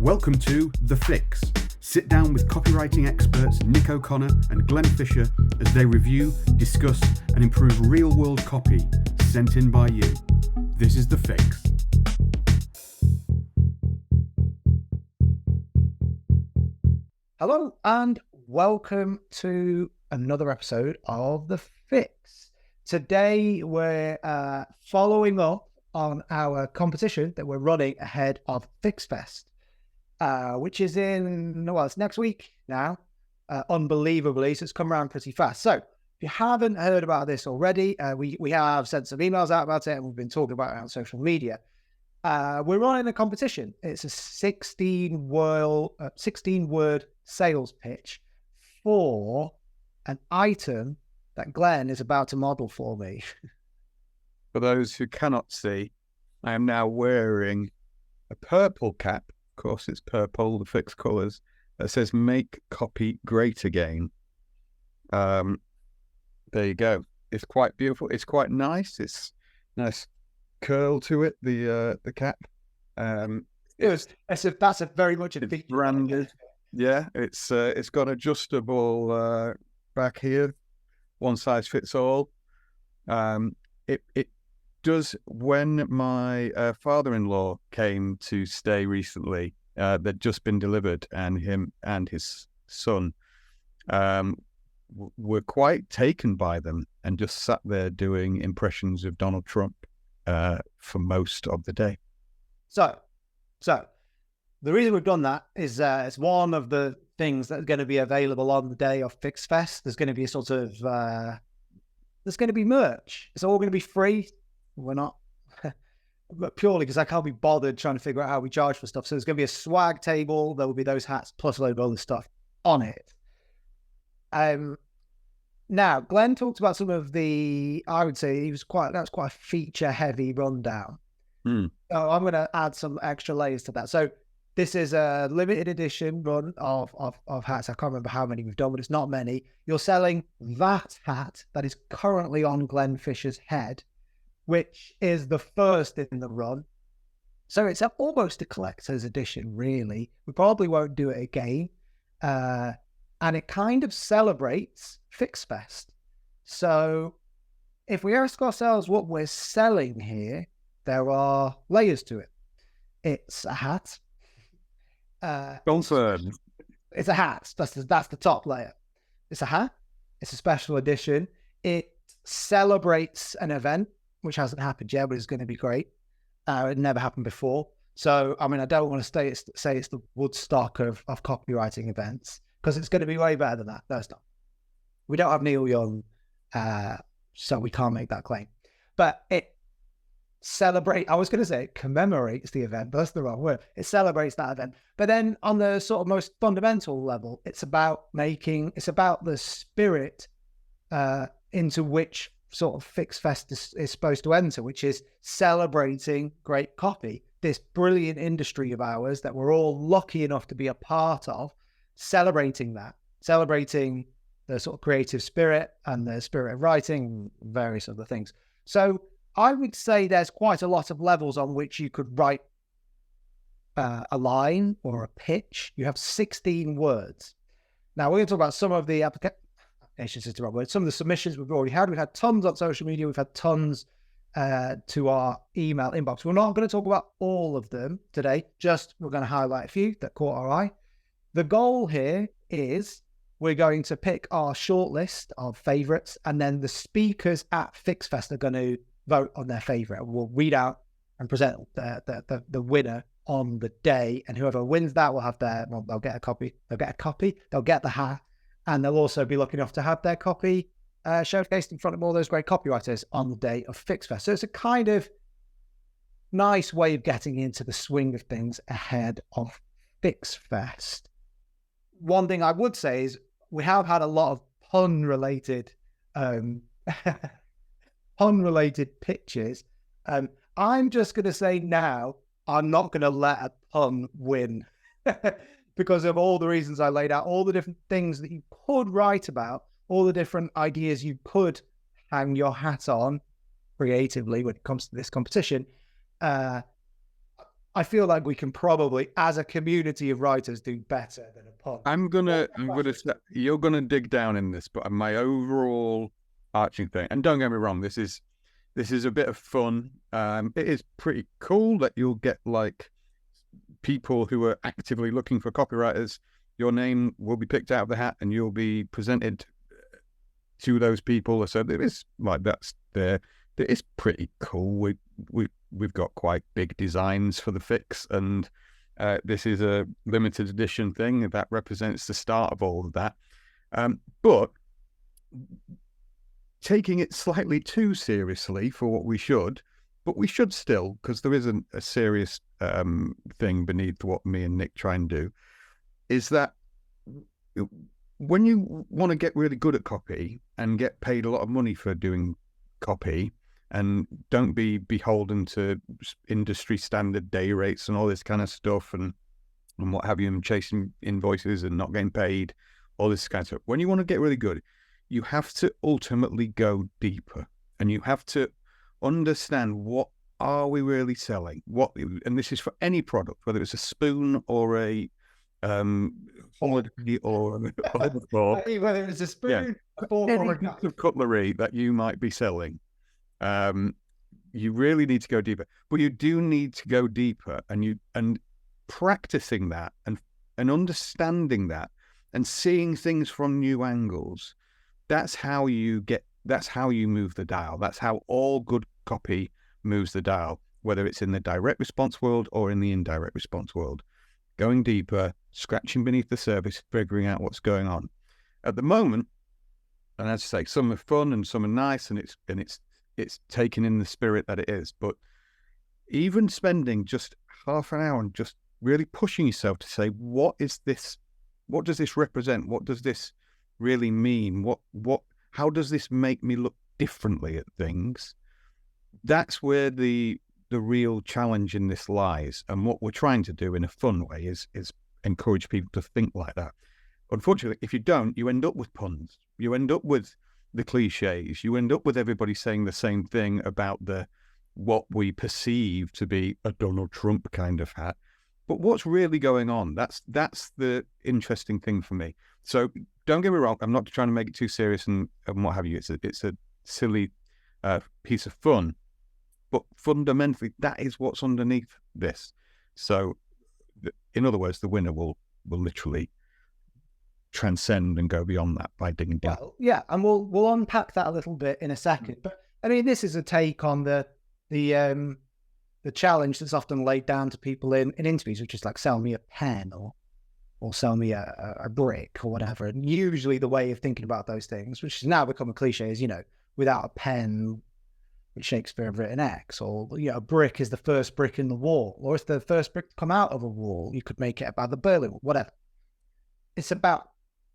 Welcome to The Fix. Sit down with copywriting experts Nick O'Connor and Glenn Fisher as they review, discuss, and improve real-world copy sent in by you. This is The Fix. Hello and welcome to another episode of The Fix. Today we're following up on our competition that we're running ahead of FixFest. Which is it's next week now, unbelievably, so it's come around pretty fast. So if you haven't heard about this already, we have sent some emails out about it and we've been talking about it on social media. We're running a competition. It's a 16-word sales pitch for an item that Glenn is about to model for me. For those who cannot see, I am now wearing a purple cap. Of course, it's purple, the fixed colours, that says "Make Copy Great Again." There you go. It's quite beautiful. It's quite nice. It's nice curl to it. The cap. That's a very much a big branded. Yeah, it's got adjustable back here. One size fits all. It does. When my father-in-law came to stay recently, they'd just been delivered, and him and his son were quite taken by them and just sat there doing impressions of Donald Trump for most of the day. So the reason we've done that is it's one of the things that's going to be available on the day of FixFest. There's going to be a sort of there's going to be merch. It's all going to be free. We're not, but purely because I can't be bothered trying to figure out how we charge for stuff. So there's going to be a swag table. There will be those hats plus a load of other stuff on it. Now, Glenn talked about some of I would say that was quite a feature heavy rundown. So I'm going to add some extra layers to that. So this is a limited edition run of hats. I can't remember how many we've done, but it's not many. You're selling that hat that is currently on Glenn Fisher's head, which is the first in the run. So it's almost a collector's edition, really. We probably won't do it again. And it kind of celebrates FixFest. So if we ask ourselves what we're selling here, there are layers to it. It's a hat. Confirmed. It's a hat. That's the top layer. It's a hat. It's a special edition. It celebrates an event, which hasn't happened yet, but it's going to be great. It never happened before. So, I mean, I don't want to say it's the Woodstock of copywriting events, because it's going to be way better than that. No, it's not. We don't have Neil Young, so we can't make that claim. But it commemorates the event, but that's the wrong word. It celebrates that event. But then on the sort of most fundamental level, it's about the spirit into which sort of FixFest is supposed to enter, which is celebrating great copy. This brilliant industry of ours that we're all lucky enough to be a part of, celebrating the sort of creative spirit and the spirit of writing, various other things. So I would say there's quite a lot of levels on which you could write a line or a pitch. You have 16 words. Now we're going to talk about some of the some of the submissions we've already had. We've had tons on social media. We've had tons to our email inbox. We're not going to talk about all of them today. We're going to highlight a few that caught our eye. The goal here is we're going to pick our short list of favorites, and then the speakers at FixFest are going to vote on their favorite. We'll read out and present the winner on the day, and whoever wins that will have they'll get a copy. They'll get the hat, and they'll also be lucky enough to have their copy showcased in front of all those great copywriters on the day of FixFest. So it's a kind of nice way of getting into the swing of things ahead of FixFest. One thing I would say is we have had a lot of pun-related pitches. I'm just going to say now, I'm not going to let a pun win because of all the reasons I laid out, all the different things that you could write about, all the different ideas you could hang your hat on creatively when it comes to this competition. I feel like we can probably, as a community of writers, do better than a pun. I'm gonna say, you're gonna dig down in this, but my overall arching thing, and don't get me wrong, this is a bit of fun. It is pretty cool that you'll get like people who are actively looking for copywriters. Your name will be picked out of the hat, and you'll be presented to those people. So it is like that's there. It is pretty cool. We've got quite big designs for the fix, and this is a limited edition thing that represents the start of all of that. But taking it slightly too seriously for what we should, but we should still, because there isn't a serious thing beneath what me and Nick try and do, is that when you want to get really good at copy and get paid a lot of money for doing copy, and don't be beholden to industry standard day rates and all this kind of stuff and what have you, and chasing invoices and not getting paid, all this kind of stuff. When you want to get really good, you have to ultimately go deeper, and you have to understand what are we really selling. And this is for any product, whether it's a spoon or a holiday or whether it's a spoon, a fork, or a piece of cutlery that you might be selling. You really need to go deeper, but you do need to go deeper, and practicing that and understanding that and seeing things from new angles. That's how you move the dial. That's how all good copy moves the dial, whether it's in the direct response world or in the indirect response world. Going deeper, scratching beneath the surface, figuring out what's going on. At the moment, and as I say, some are fun and some are nice, and it's taken in the spirit that it is. But even spending just half an hour and just really pushing yourself to say, what is this? What does this represent? What does this really mean? How does this make me look differently at things? That's where the real challenge in this lies. And what we're trying to do in a fun way is encourage people to think like that. Unfortunately, if you don't, you end up with puns. You end up with the cliches. You end up with everybody saying the same thing about what we perceive to be a Donald Trump kind of hat. But what's really going on? That's the interesting thing for me. So don't get me wrong. I'm not trying to make it too serious and what have you. It's a silly piece of fun, but fundamentally, that is what's underneath this. So, in other words, the winner will literally transcend and go beyond that by digging down. Well, yeah, and we'll unpack that a little bit in a second. But I mean, this is a take on the challenge that's often laid down to people in interviews, which is like, sell me a pen or sell me a brick or whatever. And usually the way of thinking about those things, which has now become a cliche, is, without a pen, would Shakespeare have written X? Or, a brick is the first brick in the wall. Or if the first brick to come out of a wall, you could make it about the Berlin Wall, whatever. It's about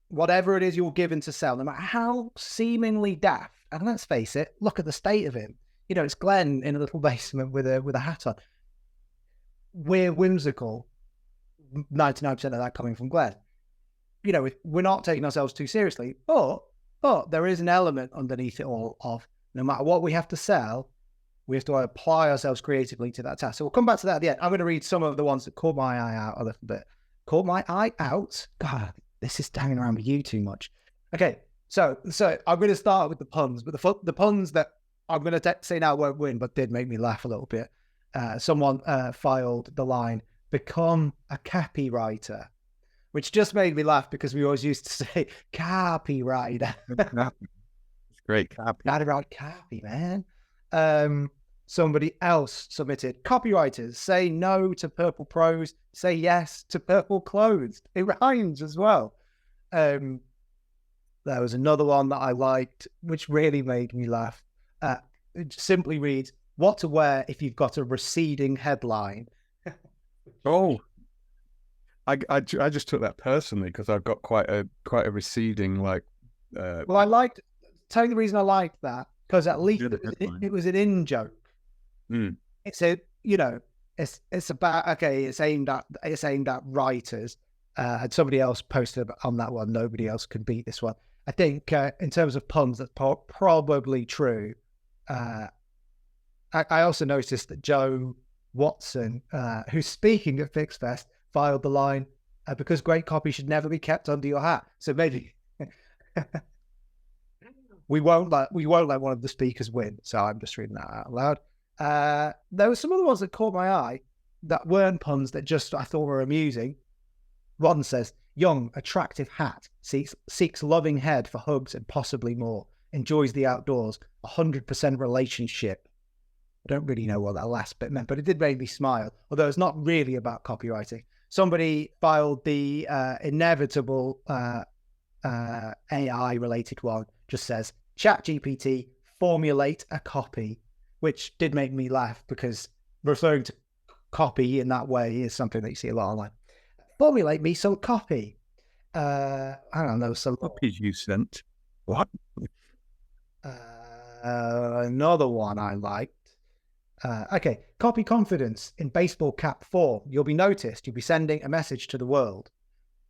whatever it is you're given to sell, no matter how seemingly daft. And let's face it, look at the state of him. It's Glenn in a little basement with a hat on. We're whimsical. 99% of that coming from Glenn. We're not taking ourselves too seriously, but there is an element underneath it all of, no matter what we have to sell, we have to apply ourselves creatively to that task. So we'll come back to that at the end. I'm going to read some of the ones that caught my eye out a little bit. Caught my eye out? God, this is hanging around with you too much. Okay, so I'm going to start with the puns, but the puns that I'm going to say now won't win, but did make me laugh a little bit. Someone filed the line, become a copywriter, which just made me laugh because we always used to say copywriter. It's great. Gotta write copy, man. Somebody else submitted, copywriters say no to purple prose, say yes to purple clothes. It rhymes as well. There was another one that I liked, which really made me laugh. It simply reads, what to wear if you've got a receding headline. Oh, I just took that personally because I've got quite a receding like. Well, tell you the reason I liked that, because at least it was an in joke. Mm. It's it's about, okay, it's aimed at writers. And somebody else posted on that one. Nobody else can beat this one. I think in terms of puns, that's probably true. I also noticed that Joe Watson, who's speaking at FixFest, filed the line, because great copy should never be kept under your hat. So maybe we won't let one of the speakers win. So I'm just reading that out loud. There were some other ones that caught my eye that weren't puns, that just I thought were amusing. One says, young, attractive hat, seeks loving head for hugs and possibly more, enjoys the outdoors, 100% relationship. I don't really know what that last bit meant, but it did make me smile, although it's not really about copywriting. Somebody filed the inevitable AI-related one, just says, ChatGPT, formulate a copy, which did make me laugh because referring to copy in that way is something that you see a lot online. Formulate me some copy. I don't know, some Copies you sent. What? Another one I liked. Okay, copy confidence in baseball cap form. You'll be noticed. You'll be sending a message to the world.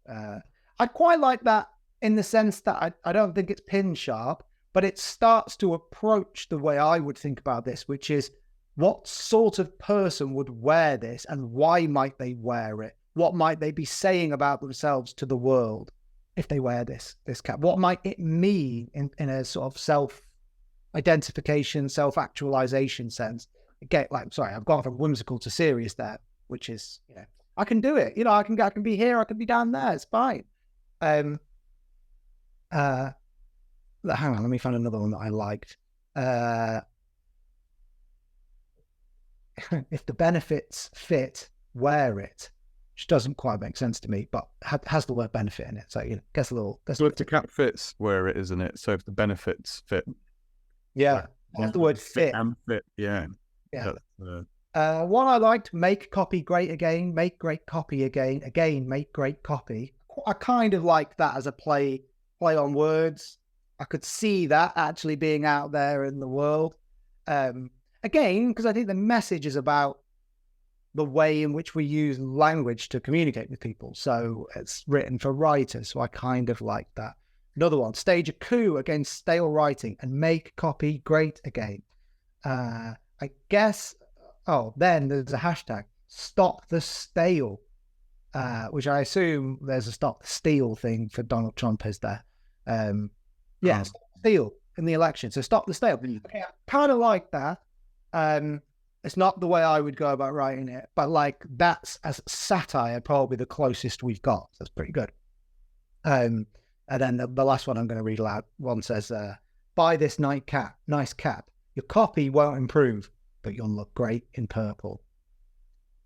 I quite like that in the sense that I don't think it's pin sharp, but it starts to approach the way I would think about this, which is what sort of person would wear this and why might they wear it? What might they be saying about themselves to the world if they wear this cap? What might it mean in a sort of self-identification, self-actualization sense? Again, I've gone from whimsical to serious there, which is, I can do it. I can be here, I can be down there. It's fine. Hang on, let me find another one that I liked. If the benefits fit, wear it. Which doesn't quite make sense to me, but has the word benefit in it. So, gets a little... So if the cap fits, wear it, isn't it? So if the benefits fit. Yeah, has the word fit. And fit, yeah. Yeah. One I liked, make copy great again, make great copy again, make great copy. I kind of like that as a play on words. I could see that actually being out there in the world. Again, because I think the message is about the way in which we use language to communicate with people. So it's written for writers. So I kind of like that. Another one, stage a coup against stale writing and make copy great again. I guess, then there's a hashtag, stop the stale, which I assume there's a stop the steal thing for Donald Trump, is there? Stop the steal in the election. So stop the stale. Okay, I kind of like that. It's not the way I would go about writing it, but that's as satire, probably the closest we've got. So that's pretty good. And then the last one I'm going to read aloud. One says, buy this nice cap. Your copy won't improve, but you'll look great in purple.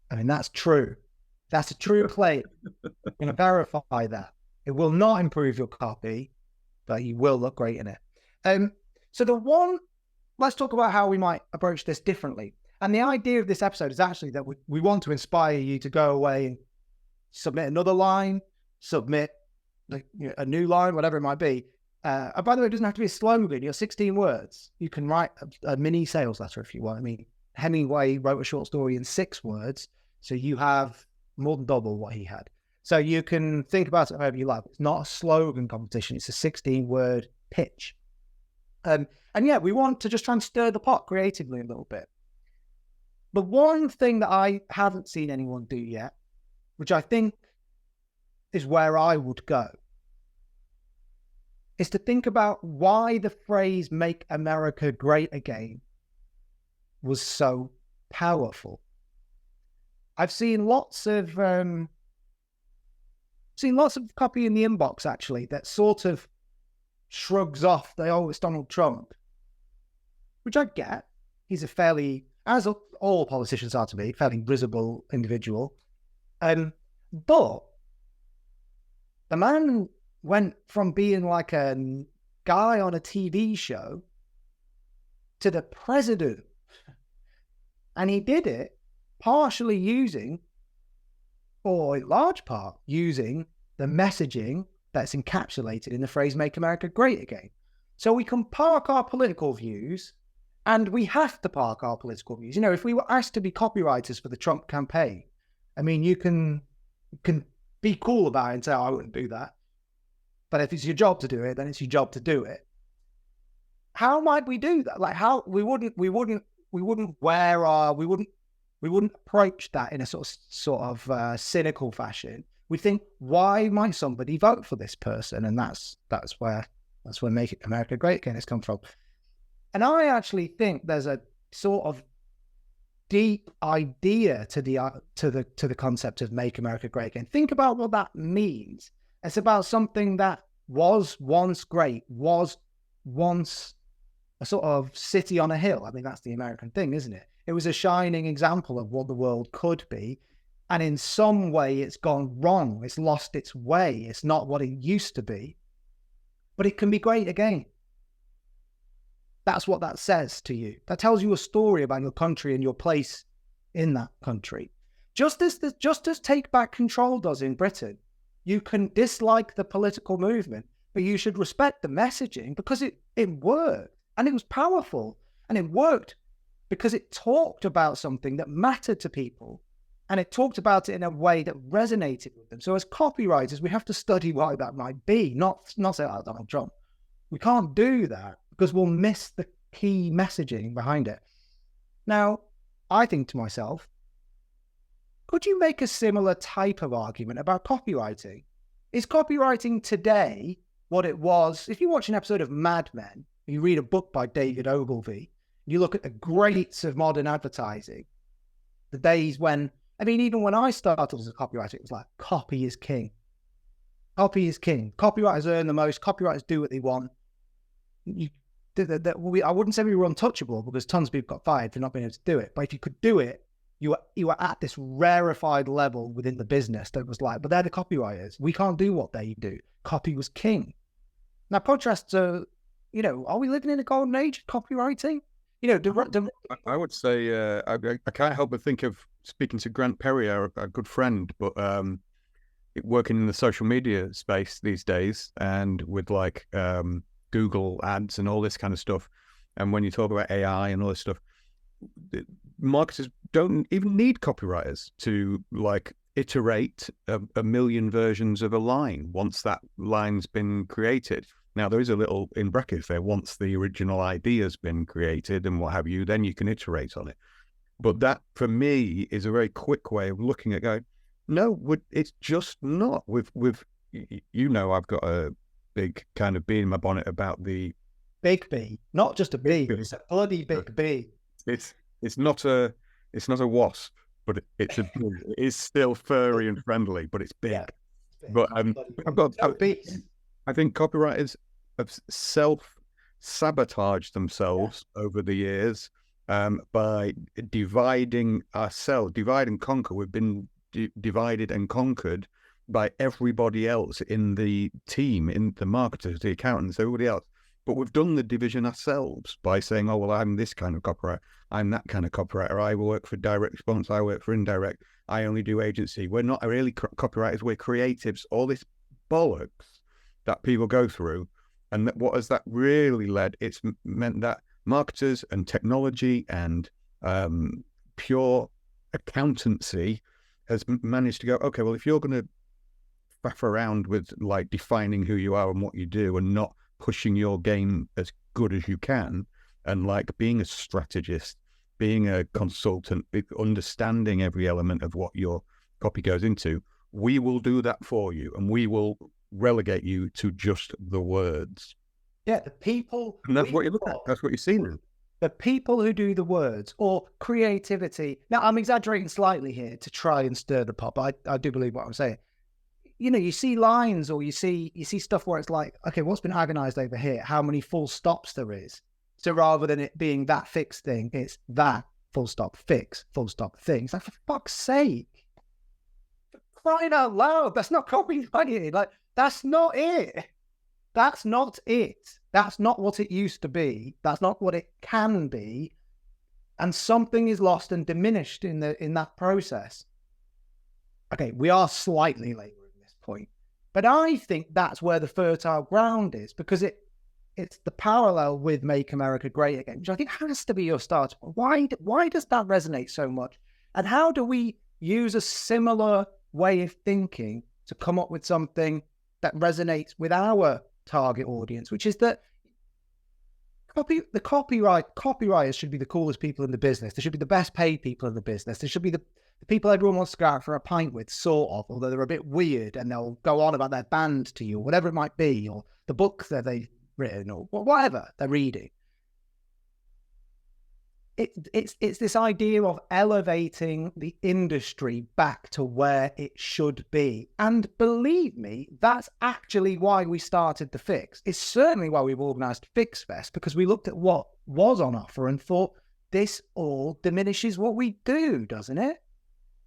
I mean, that's true. That's a true claim. I'm going to verify that. It will not improve your copy, but you will look great in it. So let's talk about how we might approach this differently. And the idea of this episode is actually that we want to inspire you to go away and submit another line, submit a new line, whatever it might be. And by the way, it doesn't have to be a slogan. You're 16 words. You can write a mini sales letter if you want. I mean, Hemingway wrote a short story in 6 words, so you have more than double what he had. So you can think about it however you like. It's not a slogan competition. It's a 16-word pitch. And yeah, we want to just try and stir the pot creatively a little bit. But one thing that I haven't seen anyone do yet, which I think is where I would go, is to think about why the phrase "Make America Great Again" was so powerful. I've seen lots of copy in the inbox actually that sort of shrugs off it's Donald Trump, which I get. He's a fairly, as all politicians are to me, fairly risible individual. But the man went from being like a guy on a TV show to the president. And he did it partially using, or in large part, using the messaging that's encapsulated in the phrase "Make America Great Again." So we can park our political views, and we have to park our political views. If we were asked to be copywriters for the Trump campaign, I mean, you can be cool about it and say, I wouldn't do that. But if it's your job to do it, then it's your job to do it. How might we do that? We wouldn't We wouldn't approach that in a sort of cynical fashion. We think, why might somebody vote for this person? And that's where Make America Great Again has come from. And I actually think there's a sort of deep idea to the concept of Make America Great Again. Think about what that means. It's about something that was once great, was once a sort of city on a hill. I mean, that's the American thing, isn't it? It was a shining example of what the world could be. And in some way, it's gone wrong. It's lost its way. It's not what it used to be. But it can be great again. That's what that says to you. That tells you a story about your country and your place in that country. Just as Take Back Control does in Britain. You can dislike the political movement, but you should respect the messaging because it worked and it was powerful, and it worked because it talked about something that mattered to people, and it talked about it in a way that resonated with them. So as copywriters, we have to study why that might be, not say, oh, Donald Trump. We can't do that because we'll miss the key messaging behind it. Now, I think to myself, could you make a similar type of argument about copywriting? Is copywriting today what it was? If you watch an episode of Mad Men, you read a book by David Ogilvy, you look at the greats of modern advertising, the days when, I mean, even when I started as a copywriter, it was like, copy is king. Copy is king. Copywriters earn the most. Copywriters do what they want. I wouldn't say we were untouchable because tons of people got fired for not being able to do it. But if you could do it, you were at this rarefied level within the business that was like, but they're the copywriters. We can't do what they do. Copy was king. Now, contrast to, are we living in a golden age of copywriting? I would say I can't help but think of speaking to Grant Perry, our good friend, but working in the social media space these days, and with like Google ads and all this kind of stuff. And when you talk about AI and all this stuff, marketers don't even need copywriters to like iterate a million versions of a line once that line's been created. Now, there is a little in brackets there, once the original idea's been created and what have you, then you can iterate on it. But that, for me, is a very quick way of looking at going, no, it's just not. I've got a big kind of bee in my bonnet about the... Big bee, not just a bee, it's a bloody big bee. It's not a wasp, but it is still furry and friendly, but it's big. Yeah, it's big. But I think copywriters have self-sabotaged themselves over the years by dividing ourselves, divide and conquer. We've been divided and conquered by everybody else in the team, in the marketers, the accountants, everybody else. But we've done the division ourselves by saying, oh, well, I'm this kind of copywriter. I'm that kind of copywriter. I work for direct response. I work for indirect. I only do agency. We're not really copywriters. We're creatives. All this bollocks that people go through. And what has that really led? It's meant that marketers and technology and pure accountancy has managed to go, okay, well, if you're going to faff around with like defining who you are and what you do and not pushing your game as good as you can, and like being a strategist, being a consultant, understanding every element of what your copy goes into, we will do that for you, and we will relegate you to just the words. Yeah, the people. And that's what you look at. That's what you're seeing. The people who do the words or creativity. Now, I'm exaggerating slightly here to try and stir the pot, but I do believe what I'm saying. You see lines or you see stuff where it's like, okay, what's been agonized over here? How many full stops there is? So rather than it being that fix thing, it's that full stop fix, full stop thing. It's like, for fuck's sake. For crying out loud, that's not copywriting. Like, that's not it. That's not it. That's not what it used to be. That's not what it can be. And something is lost and diminished in that process. Okay, we are slightly laboring this point, but I think that's where the fertile ground is, because it's the parallel with Make America Great Again, which I think has to be your starter point. Why does that resonate so much? And how do we use a similar way of thinking to come up with something that resonates with our target audience, which is that copywriters should be the coolest people in the business. They should be the best paid people in the business. They should be the people everyone wants to go out for a pint with, sort of, although they're a bit weird and they'll go on about their band to you, or whatever it might be, or the book that they've written, or whatever they're reading. It's this idea of elevating the industry back to where it should be. And believe me, that's actually why we started The Fix. It's certainly why we've organised Fix Fest, because we looked at what was on offer and thought, this all diminishes what we do, doesn't it?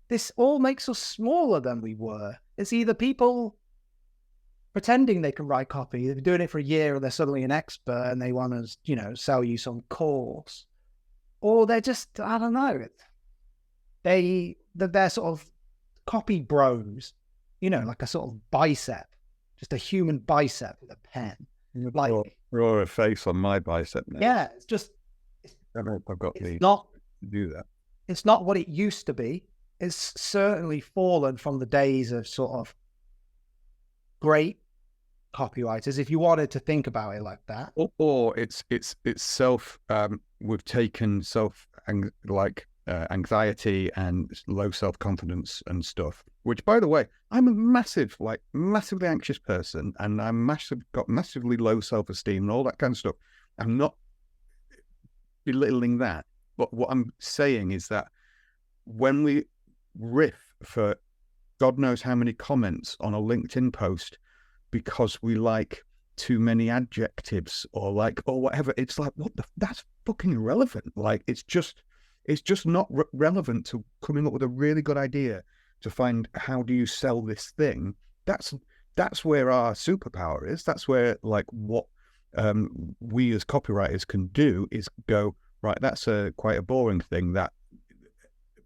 This all makes us smaller than we were. It's either people pretending they can write copy, they've been doing it for a year and they're suddenly an expert and they want to, sell you some course. Or they're just, I don't know, they're sort of copy bros, like a sort of bicep, just a human bicep with a pen. Like, or a face on my bicep now. Yeah, I hope I've got to do that. It's not what it used to be. It's certainly fallen from the days of sort of great copywriters, if you wanted to think about it like that. Or it's self. We've taken anxiety and low self-confidence and stuff. Which, by the way, I'm a massively anxious person, and I'm got massively low self-esteem and all that kind of stuff. I'm not belittling that, but what I'm saying is that when we riff for God knows how many comments on a LinkedIn post because we like too many adjectives or whatever, it's like, that's fucking irrelevant. Like, it's just not relevant to coming up with a really good idea to find how do you sell this thing. That's where our superpower is. That's where what we as copywriters can do is go, right, that's quite a boring thing that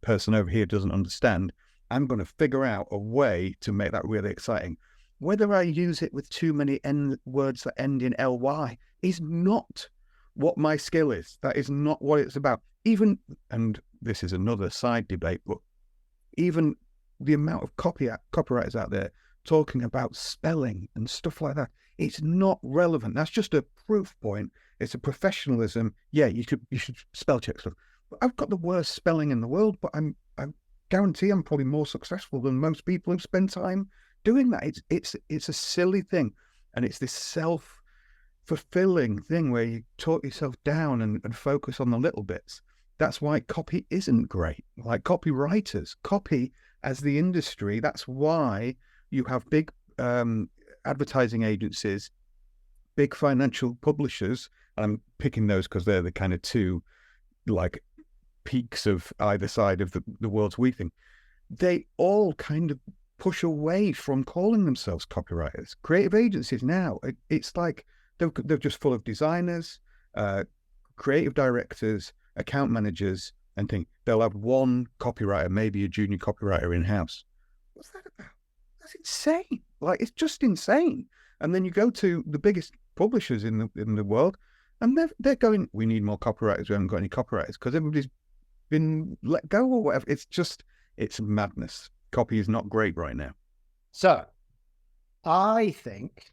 person over here doesn't understand. I'm going to figure out a way to make that really exciting. Whether I use it with too many words that end in ly is not what my skill is. That is not what it's about. Even, and this is another side debate, but even the amount of copywriters out there talking about spelling and stuff like that, it's not relevant. That's just a proof point. It's a professionalism. Yeah, you should spell check stuff. But I've got the worst spelling in the world, but I guarantee I'm probably more successful than most people who spend time doing that. It's a silly thing, and it's this self-fulfilling thing where you talk yourself down and focus on the little bits. That's why copy isn't great. Like copywriters, copy as the industry, that's why you have big advertising agencies, big financial publishers, and I'm picking those because they're the kind of two peaks of either side of the world's weaving. They all kind of push away from calling themselves copywriters. Creative agencies now, it's like they're just full of designers, creative directors, account managers, and think they'll have one copywriter, maybe a junior copywriter in-house. What's that about? That's insane. It's just insane. And then you go to the biggest publishers in the world, and they're going, we need more copywriters. We haven't got any copywriters because everybody's been let go or whatever. It's madness. Copy is not great right now. So I think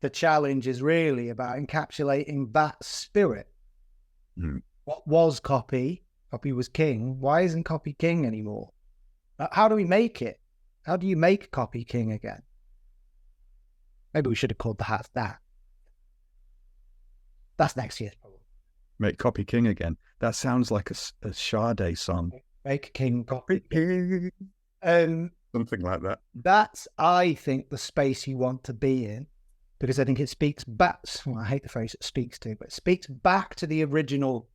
the challenge is really about encapsulating that spirit. What was copy? Copy was king. Why isn't copy king anymore? How do we make it? How do you make copy king again? Maybe we should have called the hat that. That's next year's problem. Make copy king again. That sounds like a Sade song. Make king copy. Something like that. That's, I think, the space you want to be in, because I think it speaks back. Well, I hate the phrase it speaks to, but it speaks back to the original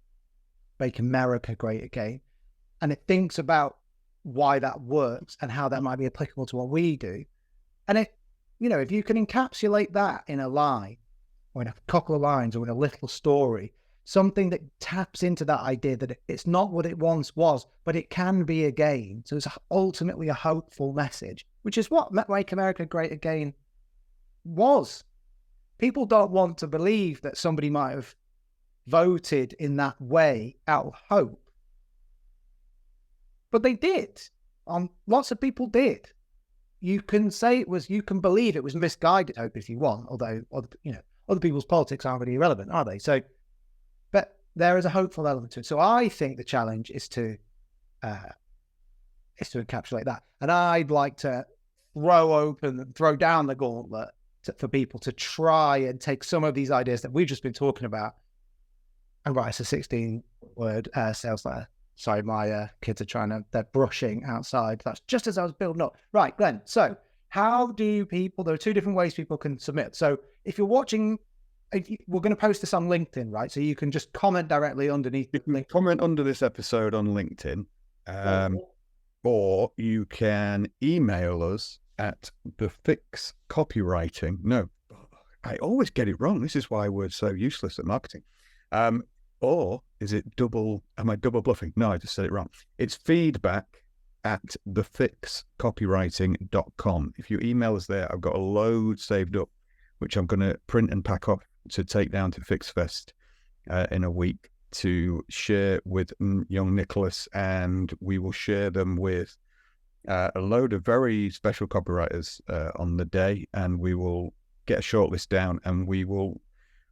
Make America Great Again. And it thinks about why that works and how that might be applicable to what we do. And if you can encapsulate that in a line or in a couple of lines or in a little story, something that taps into that idea that it's not what it once was, but it can be again. So it's ultimately a hopeful message, which is what Make America Great Again was. People don't want to believe that somebody might have voted in that way out of hope. But they did. Lots of people did. You can say you can believe it was misguided hope if you want, although, other people's politics aren't really relevant, are they? So, but there is a hopeful element to it. So I think the challenge is to encapsulate that. And I'd like to throw down the gauntlet for people to try and take some of these ideas that we've just been talking about and write us a 16-word sales letter. Sorry, my kids are they're brushing outside. That's just as I was building up. Right, Glenn. So how do people, there are two different ways people can submit. So if you're watching, we're going to post this on LinkedIn, right? So you can just comment directly underneath. You can comment under this episode on LinkedIn, or you can email us at thefix copywriting. No, I always get it wrong. This is why we're so useless at marketing. Or is it am I double bluffing? No, I just said it wrong. It's feedback at thefixcopywriting.com. If you email us there, I've got a load saved up, which I'm going to print and pack up to take down to FixFest in a week to share with young Nicholas, and we will share them with a load of very special copywriters on the day, and we will get a shortlist down, and we will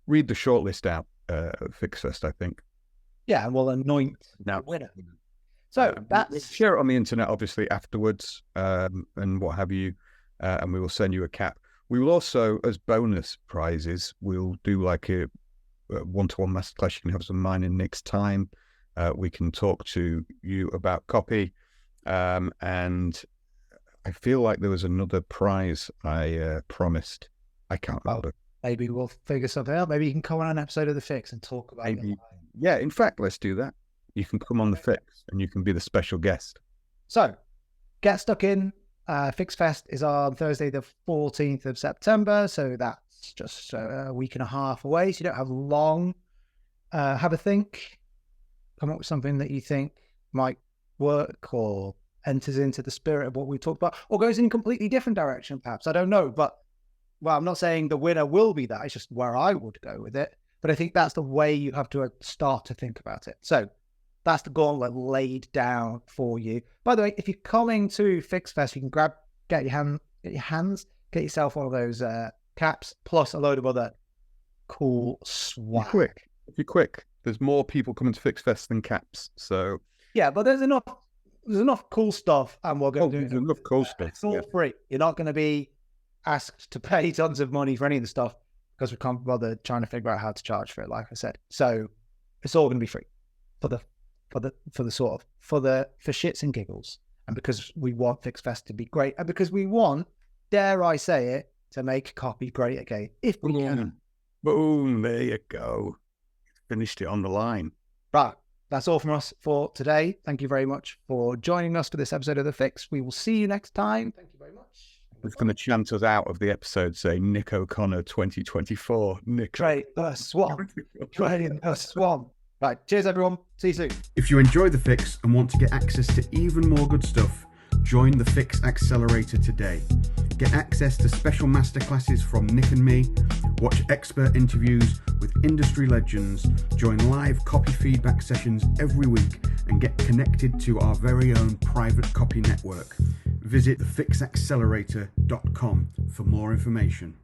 read the shortlist out at FixFest, I think. Yeah, and we'll anoint the winner. So we'll share it on the internet, obviously, afterwards, and what have you, and we will send you a cap. We will also, as bonus prizes, we'll do like a one-to-one masterclass. You can have some of mine in Nick's time. We can talk to you about copy. And I feel like there was another prize I promised. I can't remember. Maybe we'll figure something out. Maybe you can come on an episode of The Fix and talk about it. Yeah, in fact, let's do that. You can come on The Fix and you can be the special guest. So get stuck in. FixFest is on Thursday, the 14th of September. So that's just a week and a half away. So you don't have long. Have a think. Come up with something that you think might work or enters into the spirit of what we talked about, or goes in a completely different direction, perhaps. I don't know. But, well, I'm not saying the winner will be that. It's just where I would go with it. But I think that's the way you have to start to think about it. So that's the gauntlet laid down for you. By the way, if you're coming to FixFest, you can get yourself one of those caps, plus a load of other cool swag. If you're quick, there's more people coming to FixFest than caps. So yeah, but there's enough cool stuff, and we're going to do it. There's enough cool stuff. It's all free. You're not going to be asked to pay tons of money for any of the stuff because we can't bother trying to figure out how to charge for it, like I said. So it's all going to be free for shits and giggles, and because we want FixFest to be great, and because we want, dare I say it, to make copy great again, if we can. Boom! There you go. Finished it on the line. Right. That's all from us for today. Thank you very much for joining us for this episode of The Fix. We will see you next time. Thank you very much. It's going to chant us out of the episode, say Nick O'Connor 2024. Train the swamp. Train the swamp. Right. Cheers, everyone. See you soon. If you enjoy The Fix and want to get access to even more good stuff, join the Fix Accelerator today. Get access to special masterclasses from Nick and me, watch expert interviews with industry legends, join live copy feedback sessions every week, and get connected to our very own private copy network. Visit thefixaccelerator.com for more information.